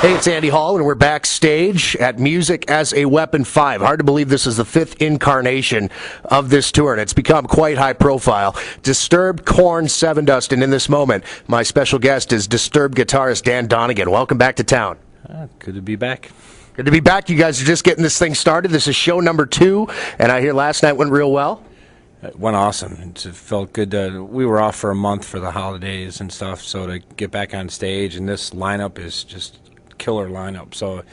Hey, it's Andy Hall, and we're backstage at Music as a Weapon 5. Hard to believe this is the 5th incarnation of this tour, and it's become quite high profile. Disturbed, Korn, Seven Dust, and in this moment, my special guest is Disturbed guitarist Dan Donegan. Welcome back to town. Good to be back. Good to be back. You guys are just getting this thing started. This is show number 2, and I hear last night went real well. It went awesome. It felt good. We were off for a month for the holidays and stuff, so to get back on stage, and this lineup is just killer lineup. So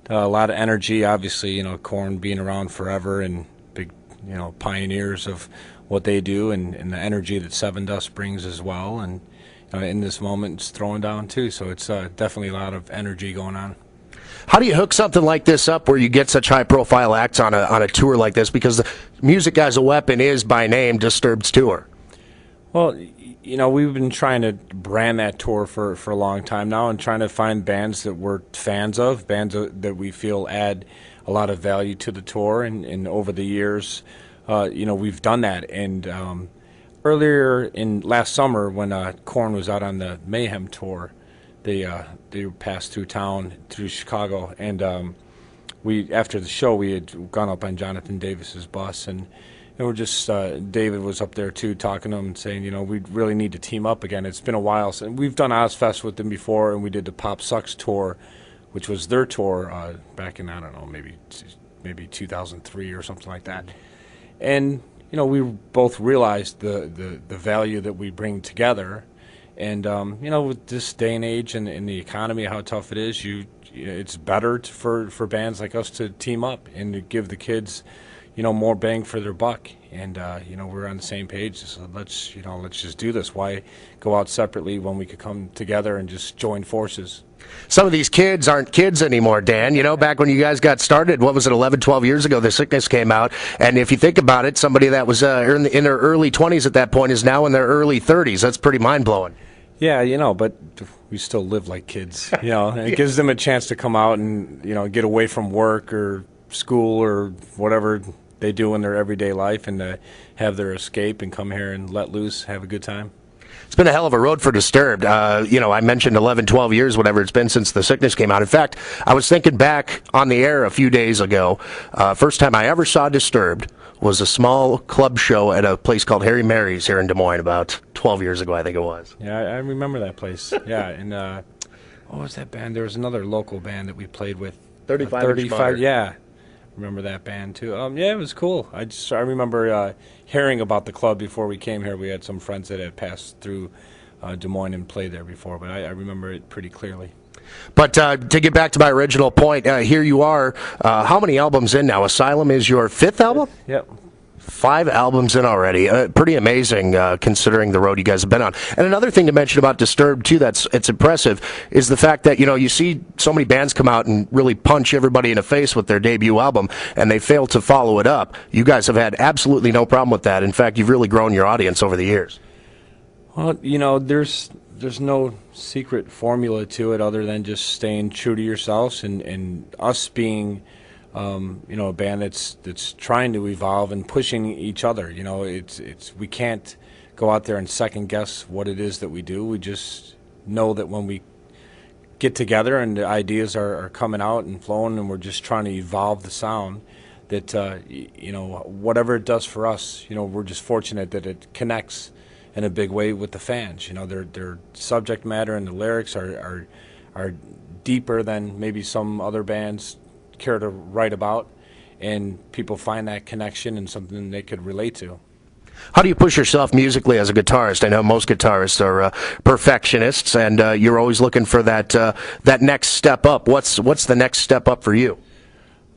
a lot of energy. Obviously, you know, Korn being around forever and big, you know, pioneers of what they do, and the energy that Seven Dust brings as well. And in this moment, it's throwing down too. So it's definitely a lot of energy going on. How do you hook something like this up where you get such high-profile acts on a tour like this? Because the Music as a Weapon is, by name, Disturbed's tour. Well, you know, we've been trying to brand that tour for a long time now, and trying to find bands that we're fans of, bands that we feel add a lot of value to the tour. And over the years, you know, we've done that. And earlier in last summer, when Korn was out on the Mayhem tour, they passed through town, through Chicago, and we, after the show, we had gone up on Jonathan Davis's bus, and we're just, David was up there too, talking to him and saying, you know, we really need to team up again. It's been a while. And we've done Ozfest with them before, and we did the Pop Sucks tour, which was their tour back in, I don't know, maybe 2003 or something like that. And, you know, we both realized the value that we bring together. And, you know, with this day and age and in the economy, how tough it is, it's better for bands like us to team up and to give the kids, you know, more bang for their buck. And, you know, we're on the same page. So let's just do this. Why go out separately when we could come together and just join forces? Some of these kids aren't kids anymore, Dan. You know, back when you guys got started, what was it, 11, 12 years ago, The Sickness came out. And if you think about it, somebody that was in their early 20s at that point is now in their early 30s. That's pretty mind-blowing. Yeah, you know, but we still live like kids, you know, and it gives them a chance to come out and, you know, get away from work or school or whatever they do in their everyday life, and have their escape and come here and let loose, have a good time. It's been a hell of a road for Disturbed. You know, I mentioned 11, 12 years, whatever it's been since The Sickness came out. In fact, I was thinking back on the air a few days ago. First time I ever saw Disturbed was a small club show at a place called Harry Mary's here in Des Moines about 12 years ago, I think it was. Yeah, I remember that place. Yeah, and what was that band? There was another local band that we played with. 35. Yeah. Remember that band too. Yeah, it was cool. I remember hearing about the club before we came here. We had some friends that had passed through Des Moines and played there before, but I remember it pretty clearly. But to get back to my original point, here you are. How many albums in now? Asylum is your 5th album? Yep. 5 albums in already. Pretty amazing considering the road you guys have been on. And another thing to mention about Disturbed too, it's impressive, is the fact that, you know, you see so many bands come out and really punch everybody in the face with their debut album, and they fail to follow it up. You guys have had absolutely no problem with that. In fact, you've really grown your audience over the years. Well, you know, there's no secret formula to it other than just staying true to yourselves, and us being you know, a band that's trying to evolve and pushing each other. You know, we can't go out there and second guess what it is that we do. We just know that when we get together and the ideas are coming out and flowing, and we're just trying to evolve the sound, that you know, whatever it does for us, you know, we're just fortunate that it connects in a big way with the fans. You know, their subject matter and the lyrics are deeper than maybe some other bands care to write about, and people find that connection and something they could relate to. How do you push yourself musically as a guitarist? I know most guitarists are perfectionists, and you're always looking for that next step up. What's the next step up for you?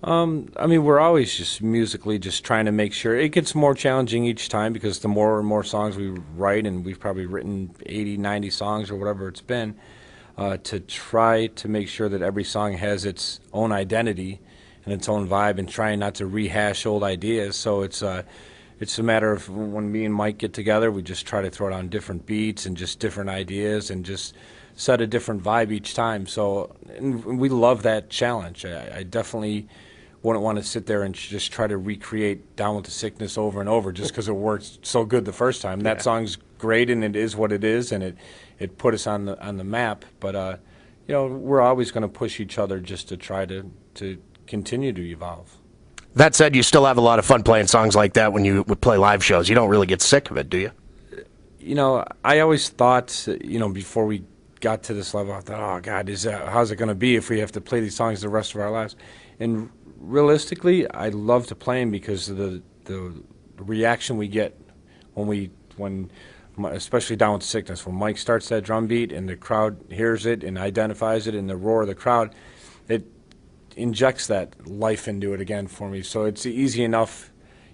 I mean, we're always just musically just trying to make sure. It gets more challenging each time because the more and more songs we write, and we've probably written 80, 90 songs or whatever it's been, to try to make sure that every song has its own identity and its own vibe, and trying not to rehash old ideas. So it's a matter of when me and Mike get together, we just try to throw down different beats and just different ideas and just set a different vibe each time. So, and we love that challenge. I definitely wouldn't want to sit there and just try to recreate Down with the Sickness over and over just because it worked so good the first time. That song's great, and it is what it is, and it put us on the map. But we're always going to push each other just to try to continue to evolve. That said, you still have a lot of fun playing songs like that when you would play live shows. You don't really get sick of it, do you? I always thought, before we got to this level, I thought, oh God, how's it going to be if we have to play these songs the rest of our lives? And realistically, I love to play them because of the reaction we get when especially Down with Sickness, when Mike starts that drum beat and the crowd hears it and identifies it, and the roar of the crowd, it injects that life into it again for me. So it's easy enough,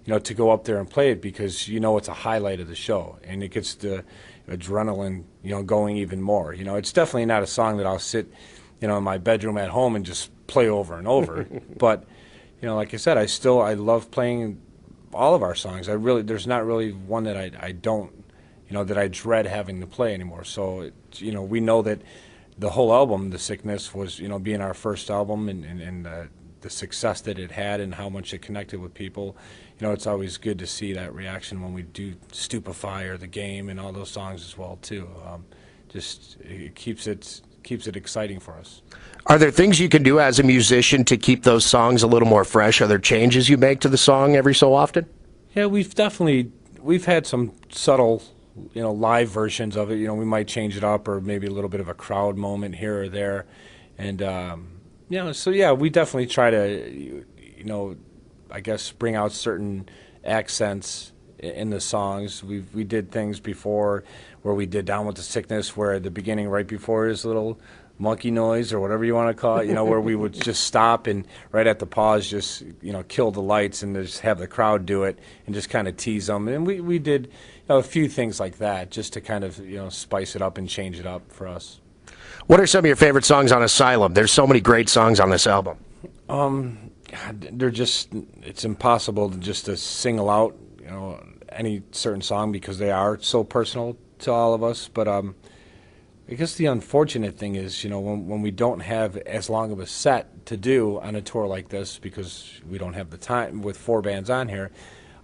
to go up there and play it because it's a highlight of the show, and it gets the adrenaline, going even more. It's definitely not a song that I'll sit, in my bedroom at home and just play over and over. But, like I said, I love playing all of our songs. There's not really one that I don't, that I dread having to play anymore. So, we know that the whole album, The Sickness, was, being our first album and the success that it had and how much it connected with people. It's always good to see that reaction when we do Stupefy or The Game and all those songs as well, too. It keeps it exciting for us. Are there things you can do as a musician to keep those songs a little more fresh? Are there changes you make to the song every so often? Yeah, we've had some subtle, live versions of it. We might change it up, or maybe a little bit of a crowd moment here or there, and we definitely try to, I guess, bring out certain accents in the songs. We did things before where we did Down with the Sickness, where at the beginning, right before his little monkey noise or whatever you want to call it, where we would just stop and right at the pause just, kill the lights and just have the crowd do it and just kind of tease them. And we did a few things like that just to kind of, spice it up and change it up for us. What are some of your favorite songs on Asylum? There's so many great songs on this album. It's impossible to single out, any certain song because they are so personal to all of us. But I guess the unfortunate thing is, when we don't have as long of a set to do on a tour like this because we don't have the time with 4 bands on here,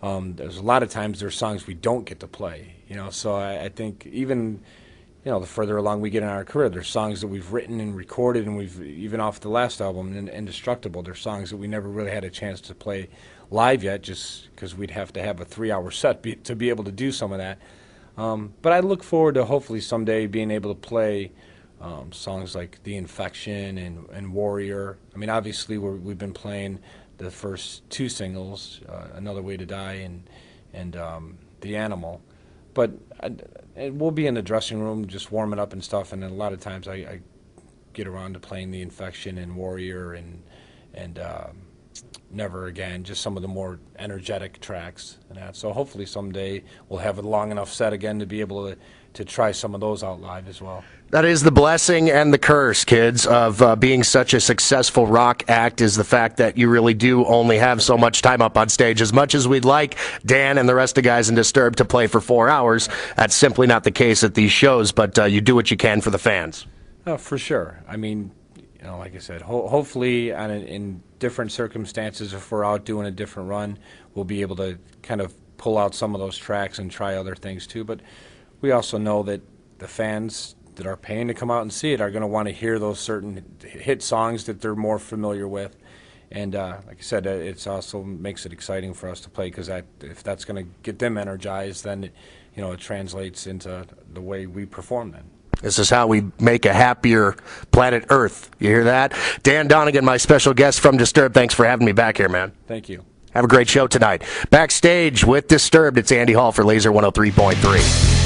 there's a lot of times there's songs we don't get to play, So I think even, the further along we get in our career, there's songs that we've written and recorded, and we've, even off the last album, Indestructible, there's songs that we never really had a chance to play live yet just because we'd have to have a 3-hour set to be able to do some of that. But I look forward to hopefully someday being able to play songs like The Infection and Warrior. I mean, obviously we've been playing the first 2 singles, Another Way to Die and The Animal. But we'll be in the dressing room just warming up and stuff, and then a lot of times I get around to playing The Infection and Warrior and Never Again, just some of the more energetic tracks and that. So hopefully someday we'll have a long enough set again to be able to try some of those out live as well. That is the blessing and the curse, kids, of being such a successful rock act, is the fact that you really do only have so much time up on stage. As much as we'd like Dan and the rest of the guys in Disturbed to play for 4 hours, that's simply not the case at these shows, but you do what you can for the fans. Oh, for sure. I mean, like I said, hopefully in different circumstances, if we're out doing a different run, we'll be able to kind of pull out some of those tracks and try other things too. But we also know that the fans that are paying to come out and see it are going to want to hear those certain hit songs that they're more familiar with. And like I said, it also makes it exciting for us to play because if that's going to get them energized, then it translates into the way we perform then. This is how we make a happier planet Earth. You hear that? Dan Donegan, my special guest from Disturbed. Thanks for having me back here, man. Thank you. Have a great show tonight. Backstage with Disturbed, it's Andy Hall for Lazer 103.3.